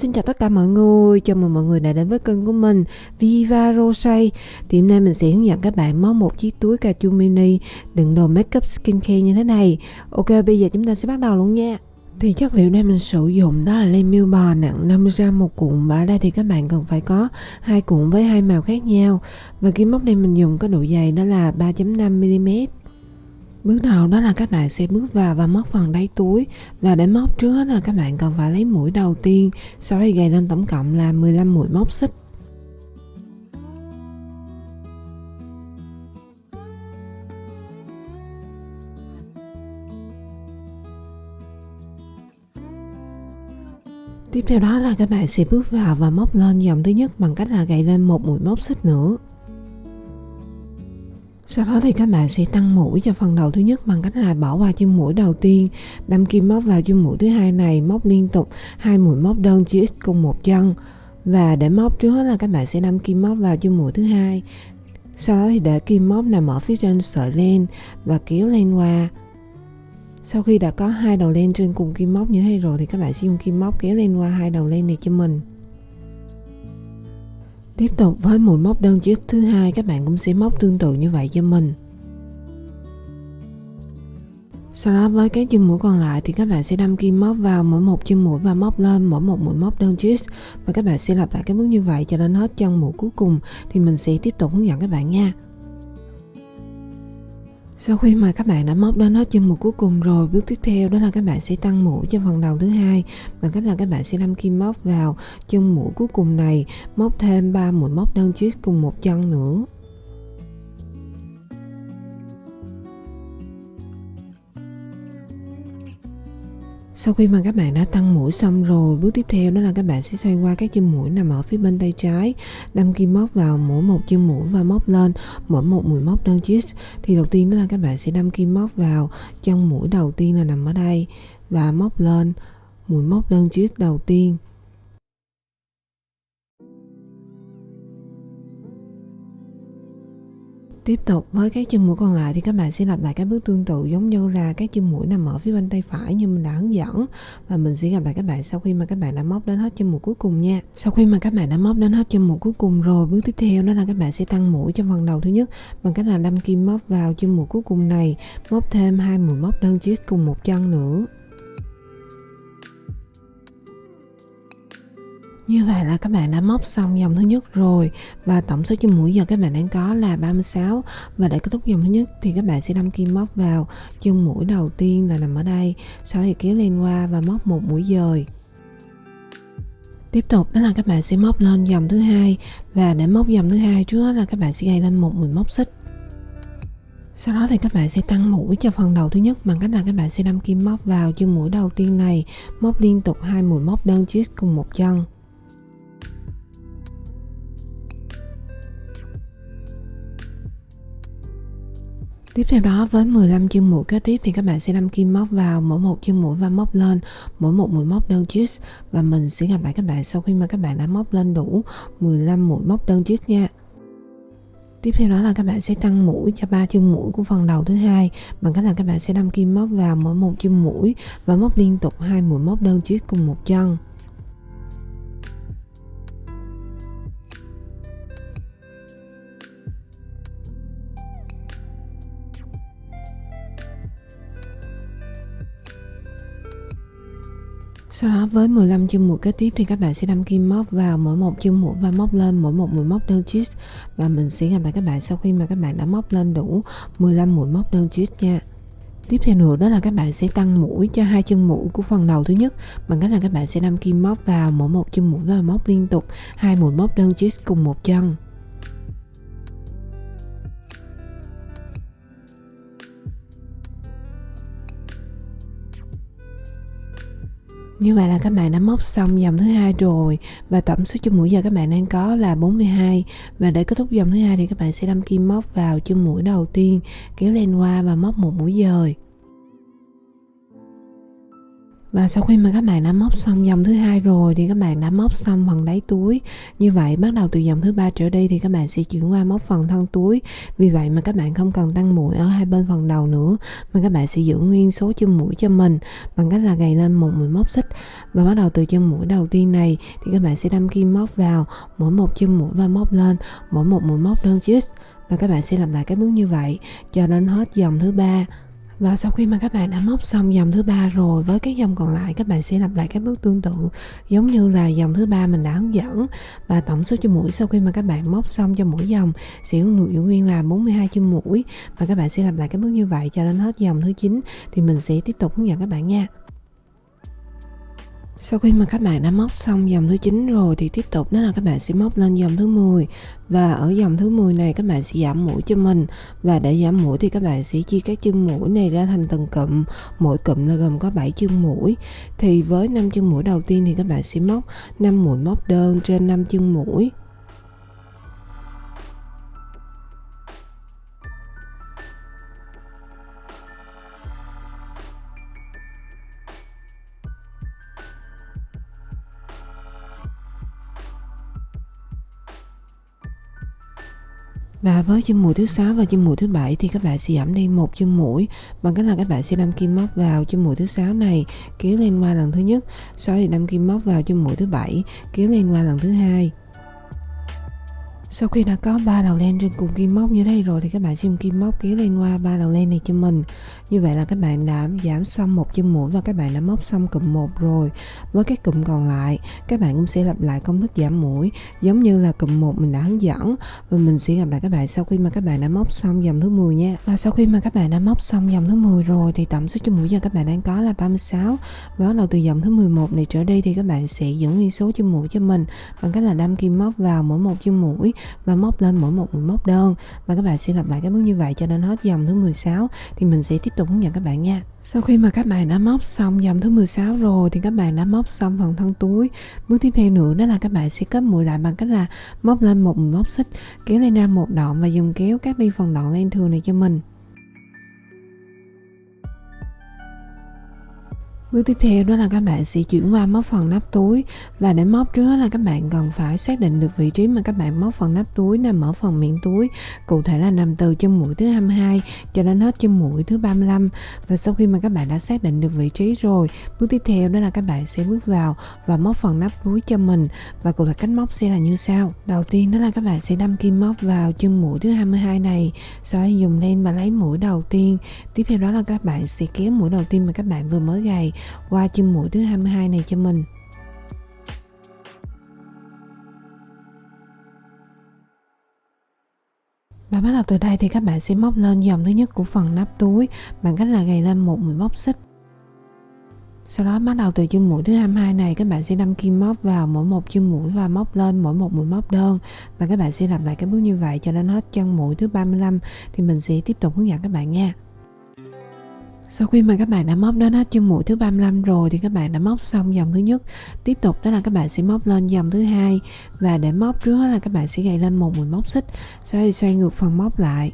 Xin chào tất cả mọi người, chào mừng mọi người đã đến với kênh của mình Viva Rosé. Thì hôm nay mình sẽ hướng dẫn các bạn móc một chiếc túi cà chua mini đựng đồ makeup skincare như thế này. Ok, bây giờ chúng ta sẽ bắt đầu luôn nha. Thì chất liệu này mình sử dụng đó là len miêu bò nặng 50g một cuộn, và ở đây thì các bạn cần phải có 2 cuộn với 2 màu khác nhau. Và kim móc này mình dùng có độ dày đó là 3.5mm. Bước đầu đó là các bạn sẽ bước vào và móc phần đáy túi, và để móc trước hết là các bạn cần phải lấy mũi đầu tiên, sau đó gầy lên tổng cộng là 15 mũi móc xích. Tiếp theo đó là các bạn sẽ bước vào và móc lên dòng thứ nhất bằng cách là gầy lên một mũi móc xích nữa. Sau đó thì các bạn sẽ tăng mũi cho phần đầu thứ nhất bằng cách là bỏ vào chân mũi đầu tiên, đâm kim móc vào chân mũi thứ hai này, móc liên tục 2 mũi móc đơn chia x cùng một chân. Và để móc trước hết là các bạn sẽ đâm kim móc vào chân mũi thứ hai. Sau đó thì để kim móc nằm ở phía trên sợi len và kéo len qua. Sau khi đã có 2 đầu len trên cùng kim móc như thế rồi thì các bạn sẽ dùng kim móc kéo len qua 2 đầu len này cho mình. Tiếp tục với mũi móc đơn chiếc thứ hai, các bạn cũng sẽ móc tương tự như vậy cho mình. Sau đó với các chân mũi còn lại thì các bạn sẽ đâm kim móc vào mỗi một chân mũi và móc lên mỗi một mũi móc đơn chiếc, và các bạn sẽ lặp lại cái bước như vậy cho đến hết chân mũi cuối cùng. Thì mình sẽ tiếp tục hướng dẫn các bạn nha. Sau khi mà các bạn đã móc đến hết chân mũi cuối cùng rồi, bước tiếp theo đó là các bạn sẽ tăng mũi cho phần đầu thứ hai bằng cách là các bạn sẽ đâm kim móc vào chân mũi cuối cùng này, móc thêm 3 mũi móc đơn chiếc cùng một chân nữa. Sau khi mà các bạn đã tăng mũi xong rồi, bước tiếp theo đó là các bạn sẽ xoay qua các chân mũi nằm ở phía bên tay trái, đâm kim móc vào mỗi một chân mũi và móc lên mỗi một mũi móc đơn chiếc. Thì đầu tiên đó là các bạn sẽ đâm kim móc vào chân mũi đầu tiên là nằm ở đây và móc lên mũi móc đơn chiếc đầu tiên. Tiếp tục với các chân mũi còn lại thì các bạn sẽ lặp lại các bước tương tự giống như là các chân mũi nằm ở phía bên tay phải như mình đã hướng dẫn, và mình sẽ gặp lại các bạn sau khi mà các bạn đã móc đến hết chân mũi cuối cùng nha. Sau khi mà các bạn đã móc đến hết chân mũi cuối cùng rồi, bước tiếp theo đó là các bạn sẽ tăng mũi cho phần đầu thứ nhất bằng cách là đâm kim móc vào chân mũi cuối cùng này, móc thêm 2 mũi móc đơn chiếc cùng một chân nữa. Như vậy là các bạn đã móc xong dòng thứ nhất rồi, và tổng số chân mũi giờ các bạn đang có là 36. Và để kết thúc dòng thứ nhất thì các bạn sẽ đâm kim móc vào chân mũi đầu tiên là nằm ở đây, sau đó thì kéo len qua và móc một mũi dời. Tiếp tục đó là các bạn sẽ móc lên dòng thứ hai, và để móc dòng thứ hai trước hết là các bạn sẽ gầy lên một mũi móc xích. Sau đó thì các bạn sẽ tăng mũi cho phần đầu thứ nhất bằng cách là các bạn sẽ đâm kim móc vào chân mũi đầu tiên này, móc liên tục 2 mũi móc đơn chiếc cùng một chân. Tiếp theo đó với 15 chân mũi kế tiếp thì các bạn sẽ đâm kim móc vào mỗi một chân mũi và móc lên mỗi một mũi móc đơn chiếc, và mình sẽ gặp lại các bạn sau khi mà các bạn đã móc lên đủ 15 mũi móc đơn chiếc nha. Tiếp theo đó là các bạn sẽ tăng mũi cho 3 chân mũi của phần đầu thứ hai bằng cách là các bạn sẽ đâm kim móc vào mỗi một chân mũi và móc liên tục 2 mũi móc đơn chiếc cùng một chân. Sau đó với 15 chân mũi kế tiếp thì các bạn sẽ đâm kim móc vào mỗi một chân mũi và móc lên mỗi một mũi móc đơn chiếc, và mình sẽ gặp lại các bạn sau khi mà các bạn đã móc lên đủ 15 mũi móc đơn chiếc nha. Tiếp theo nữa đó là các bạn sẽ tăng mũi cho 2 chân mũi của phần đầu thứ nhất bằng cách là các bạn sẽ đâm kim móc vào mỗi một chân mũi và móc liên tục 2 mũi móc đơn chiếc cùng một chân. Như vậy là các bạn đã móc xong dòng thứ hai rồi, và tổng số chân mũi giờ các bạn đang có là 42. Và để kết thúc dòng thứ hai thì các bạn sẽ đâm kim móc vào chân mũi đầu tiên, kéo len qua và móc một mũi dời. Và sau khi mà các bạn đã móc xong dòng thứ hai rồi thì các bạn đã móc xong phần đáy túi. Như vậy bắt đầu từ dòng thứ ba trở đi thì các bạn sẽ chuyển qua móc phần thân túi. Vì vậy mà các bạn không cần tăng mũi ở hai bên phần đầu nữa, mà các bạn sẽ giữ nguyên số chân mũi cho mình bằng cách là gầy lên một mũi móc xích. Và bắt đầu từ chân mũi đầu tiên này thì các bạn sẽ đâm kim móc vào mỗi một chân mũi và móc lên mỗi một mũi móc đơn chích. Và các bạn sẽ làm lại cái bước như vậy cho đến hết dòng thứ ba. Và sau khi mà các bạn đã móc xong dòng thứ ba rồi, với cái dòng còn lại các bạn sẽ lặp lại các bước tương tự giống như là dòng thứ ba mình đã hướng dẫn. Và tổng số chân mũi sau khi mà các bạn móc xong cho mỗi dòng sẽ được giữ nguyên là 42 chân mũi. Và các bạn sẽ lặp lại các bước như vậy cho đến hết dòng thứ 9 thì mình sẽ tiếp tục hướng dẫn các bạn nha. Sau khi mà các bạn đã móc xong dòng thứ 9 rồi thì tiếp tục đó là các bạn sẽ móc lên dòng thứ 10. Và ở dòng thứ 10 này các bạn sẽ giảm mũi cho mình. Và để giảm mũi thì các bạn sẽ chia các chân mũi này ra thành từng cụm. Mỗi cụm là gồm có 7 chân mũi. Thì với 5 chân mũi đầu tiên thì các bạn sẽ móc 5 mũi móc đơn trên 5 chân mũi. Và với chân mũi thứ 6 và chân mũi thứ 7 thì các bạn sẽ giảm đi một chân mũi bằng cách là các bạn sẽ đâm kim móc vào chân mũi thứ 6 này, kéo lên qua lần thứ nhất, sau đó thì đâm kim móc vào chân mũi thứ 7, kéo lên qua lần thứ hai. Sau khi đã có 3 đầu len trên cùng kim móc như thế rồi thì các bạn sẽ dùng kim móc kéo lên qua 3 đầu len này cho mình. Như vậy là các bạn đã giảm xong một chân mũi và các bạn đã móc xong cụm 1 rồi. Với các cụm còn lại, các bạn cũng sẽ lặp lại công thức giảm mũi giống như là cụm 1 mình đã hướng dẫn. Và mình sẽ gặp lại các bạn sau khi mà các bạn đã móc xong dòng thứ 10 nha. Và sau khi mà các bạn đã móc xong dòng thứ 10 rồi thì tổng số chân mũi giờ các bạn đang có là 36. Và bắt đầu từ dòng thứ 11 này trở đi thì các bạn sẽ giữ nguyên số chân mũi cho mình bằng cách là đâm kim móc vào mỗi một chân mũi và móc lên mỗi một mũi móc đơn. Và các bạn sẽ lặp lại các bước như vậy cho đến hết dòng thứ 16 thì mình sẽ tiếp tục hướng dẫn các bạn nha. Sau khi mà các bạn đã móc xong dòng thứ 16 rồi thì các bạn đã móc xong phần thân túi. Bước tiếp theo nữa đó là các bạn sẽ kết mũi lại bằng cách là móc lên một mũi móc xích, kéo lên ra một đoạn và dùng kéo cắt đi phần đoạn len thừa này cho mình. Bước tiếp theo đó là các bạn sẽ chuyển qua móc phần nắp túi. Và để móc trước là các bạn cần phải xác định được vị trí mà các bạn móc phần nắp túi nằm ở phần miệng túi. Cụ thể là nằm từ chân mũi thứ 22 cho đến hết chân mũi thứ 35. Và sau khi mà các bạn đã xác định được vị trí rồi, bước tiếp theo đó là các bạn sẽ bước vào và móc phần nắp túi cho mình. Và cụ thể cách móc sẽ là như sau. Đầu tiên đó là các bạn sẽ đâm kim móc vào chân mũi thứ 22 này, sau đó dùng len và lấy mũi đầu tiên. Tiếp theo đó là các bạn sẽ kéo mũi đầu tiên mà các bạn vừa mới gầy qua chân mũi thứ 22 này cho mình. Và bắt đầu từ đây thì các bạn sẽ móc lên dòng thứ nhất của phần nắp túi bằng cách là gầy lên một mũi móc xích. Sau đó bắt đầu từ chân mũi thứ 22 này các bạn sẽ đâm kim móc vào mỗi một chân mũi và móc lên mỗi một mũi móc đơn. Và các bạn sẽ lặp lại cái bước như vậy cho đến hết chân mũi thứ 35 thì mình sẽ tiếp tục hướng dẫn các bạn nha. Sau khi mà các bạn đã móc đến hết chân mũi thứ 35 rồi thì các bạn đã móc xong dòng thứ nhất. Tiếp tục đó là các bạn sẽ móc lên dòng thứ hai. Và để móc trước là các bạn sẽ gầy lên một mũi móc xích, sau đó xoay ngược phần móc lại.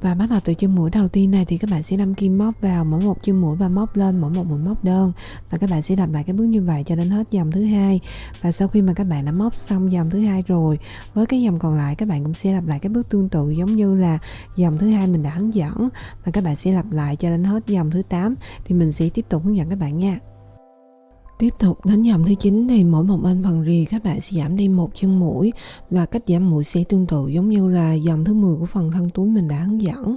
Và bắt đầu từ chân mũi đầu tiên này thì các bạn sẽ đâm kim móc vào mỗi một chân mũi và móc lên mỗi một mũi móc đơn. Và các bạn sẽ lặp lại cái bước như vậy cho đến hết dòng thứ hai. Và sau khi mà các bạn đã móc xong dòng thứ hai rồi, với cái dòng còn lại các bạn cũng sẽ lặp lại cái bước tương tự giống như là dòng thứ hai mình đã hướng dẫn. Và các bạn sẽ lặp lại cho đến hết dòng thứ 8 thì mình sẽ tiếp tục hướng dẫn các bạn nha. Tiếp tục đến dòng thứ 9 thì mỗi một bên phần rìa các bạn sẽ giảm đi một chân mũi. Và cách giảm mũi sẽ tương tự giống như là dòng thứ 10 của phần thân túi mình đã hướng dẫn.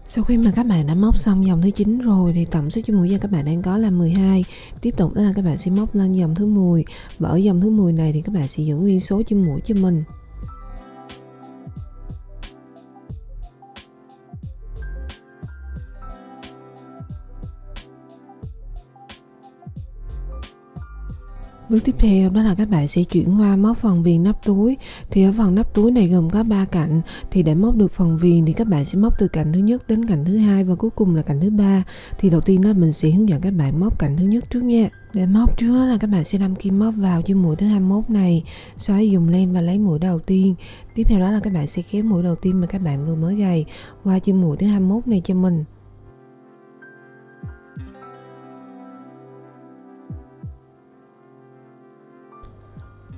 Sau khi mà các bạn đã móc xong dòng thứ 9 rồi thì tổng số chân mũi giờ các bạn đang có là 12. Tiếp tục đó là các bạn sẽ móc lên dòng thứ 10. Và ở dòng thứ 10 này thì các bạn sẽ giữ nguyên số chân mũi cho mình. Bước tiếp theo đó là các bạn sẽ chuyển qua móc phần viền nắp túi. Thì ở phần nắp túi này gồm có 3 cạnh. Thì để móc được phần viền thì các bạn sẽ móc từ cạnh thứ nhất đến cạnh thứ hai và cuối cùng là cạnh thứ ba. Thì đầu tiên đó mình sẽ hướng dẫn các bạn móc cạnh thứ nhất trước nha. Để móc trước là các bạn sẽ đâm kim móc vào chân mũi thứ 21 này, sau đó dùng len và lấy mũi đầu tiên. Tiếp theo đó là các bạn sẽ kéo mũi đầu tiên mà các bạn vừa mới gầy qua chân mũi thứ 21 này cho mình.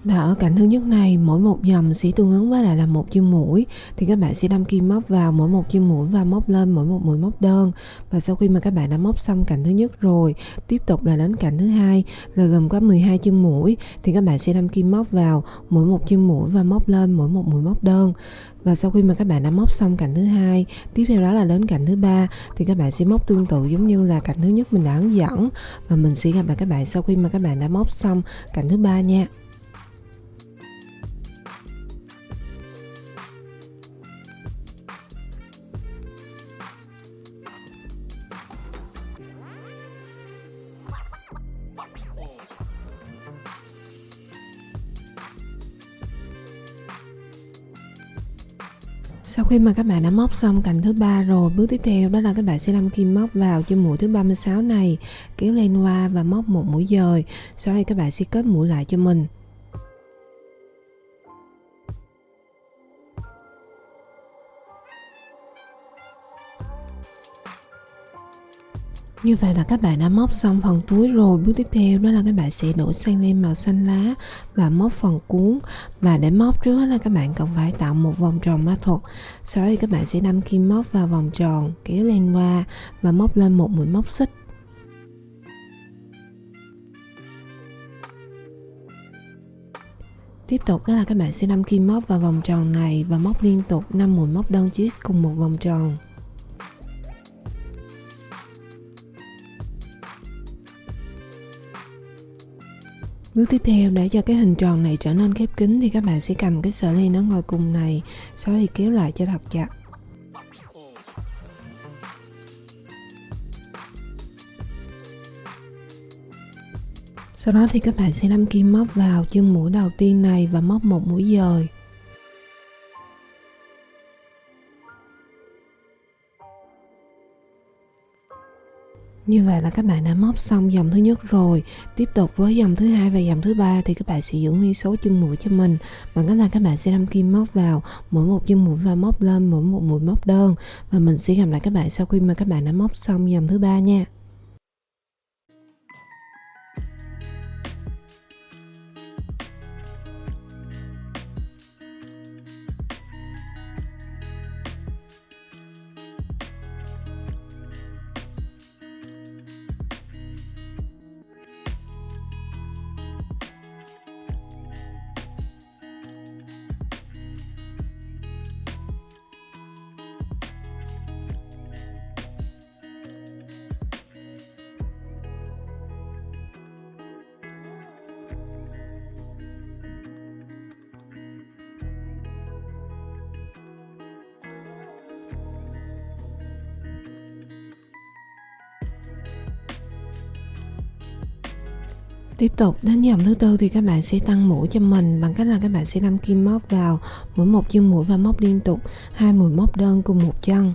Và ở cạnh thứ nhất này, mỗi một dòng sẽ tương ứng với lại là một chân mũi. Thì các bạn sẽ đâm kim móc vào mỗi một chân mũi và móc lên mỗi một mũi móc đơn. Và sau khi mà các bạn đã móc xong cạnh thứ nhất rồi, tiếp tục là đến cạnh thứ hai là gồm có 12 chân mũi. Thì các bạn sẽ đâm kim móc vào mỗi một chân mũi và móc lên mỗi một mũi móc đơn. Và sau khi mà các bạn đã móc xong cạnh thứ hai, tiếp theo đó là đến cạnh thứ ba thì các bạn sẽ móc tương tự giống như là cạnh thứ nhất mình đã hướng dẫn. Và mình sẽ gặp lại các bạn sau khi mà các bạn đã móc xong cạnh thứ ba nha. Sau khi mà các bạn đã móc xong cạnh thứ ba rồi, bước tiếp theo đó là các bạn sẽ đâm kim móc vào chân mũi thứ 36 này, kéo lên qua và móc một mũi dời. Sau đây các bạn sẽ kết mũi lại cho mình. Như vậy là các bạn đã móc xong phần túi rồi. Bước tiếp theo đó là các bạn sẽ đổ sang len màu xanh lá và móc phần cuốn. Và để móc trước là các bạn cần phải tạo một vòng tròn ma thuật. Sau đó thì các bạn sẽ đâm kim móc vào vòng tròn, kéo lên qua và móc lên một mũi móc xích. Tiếp tục đó là các bạn sẽ đâm kim móc vào vòng tròn này và móc liên tục 5 mũi móc đơn chiếc cùng một vòng tròn. Bước tiếp theo, để cho cái hình tròn này trở nên khép kín thì các bạn sẽ cầm cái sợi len ở ngoài cùng này, sau đó thì kéo lại cho thật chặt. Sau đó thì các bạn sẽ đâm kim móc vào chân mũi đầu tiên này và móc một mũi dời. Như vậy là các bạn đã móc xong dòng thứ nhất rồi. Tiếp tục với dòng thứ hai và dòng thứ ba thì các bạn sẽ giữ nguyên số chân mũi cho mình. Bằng cách là các bạn sẽ đâm kim móc vào mỗi một chân mũi và móc lên mỗi một mũi móc đơn. Và mình sẽ gặp lại các bạn sau khi mà các bạn đã móc xong dòng thứ ba nha. Tiếp tục đến dòng thứ tư thì các bạn sẽ tăng mũi cho mình bằng cách là các bạn sẽ đâm kim móc vào mỗi một chân mũi và móc liên tục 2 mũi móc đơn cùng một chân.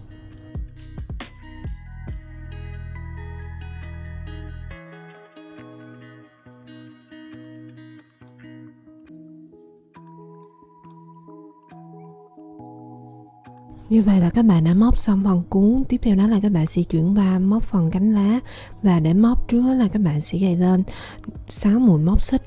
Như vậy là các bạn đã móc xong phần cuốn. Tiếp theo đó là các bạn sẽ chuyển qua móc phần cánh lá. Và để móc trước là các bạn sẽ gầy lên 6 mũi móc xích.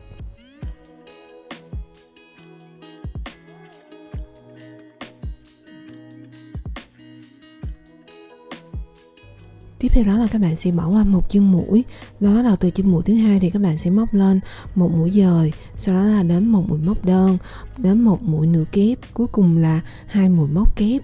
Tiếp theo đó là các bạn sẽ bỏ qua một chân mũi và bắt đầu từ chân mũi thứ hai thì các bạn sẽ móc lên một mũi dời, sau đó là đến một mũi móc đơn, đến một mũi nửa kép, cuối cùng là 2 mũi móc kép.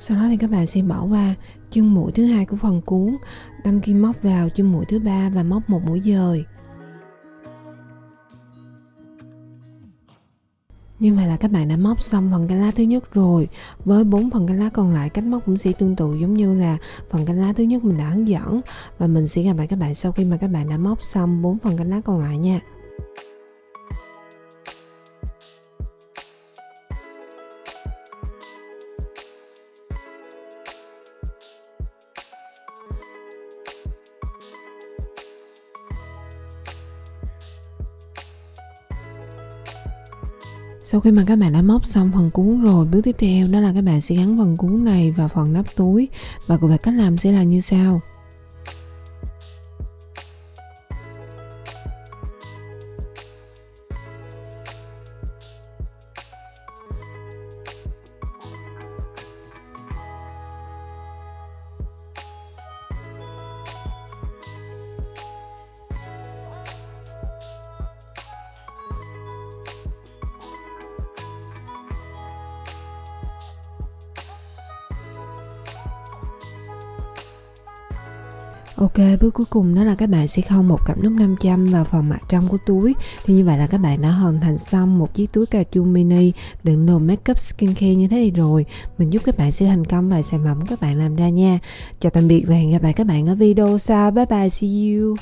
Sau đó thì các bạn sẽ bỏ qua chân mũi thứ hai của phần cuốn, đâm kim móc vào chân mũi thứ ba và móc một mũi dời. Như vậy là các bạn đã móc xong phần cánh lá thứ nhất rồi. Với 4 phần cánh lá còn lại, cách móc cũng sẽ tương tự giống như là phần cánh lá thứ nhất mình đã hướng dẫn. Và mình sẽ gặp lại các bạn sau khi mà các bạn đã móc xong 4 phần cánh lá còn lại nha. Sau khi mà các bạn đã móc xong phần cuốn rồi, bước tiếp theo đó là các bạn sẽ gắn phần cuốn này vào phần nắp túi. Và cụ thể cách làm sẽ là như sau. Ok, bước cuối cùng đó là các bạn sẽ khâu một cặp nút 500 vào phần mặt trong của túi. Thì như vậy là các bạn đã hoàn thành xong một chiếc túi cà chun mini đựng đồ makeup skincare như thế này rồi. Mình chúc các bạn sẽ thành công và sản phẩm các bạn làm ra nha. Chào tạm biệt và hẹn gặp lại các bạn ở video sau. Bye bye, see you.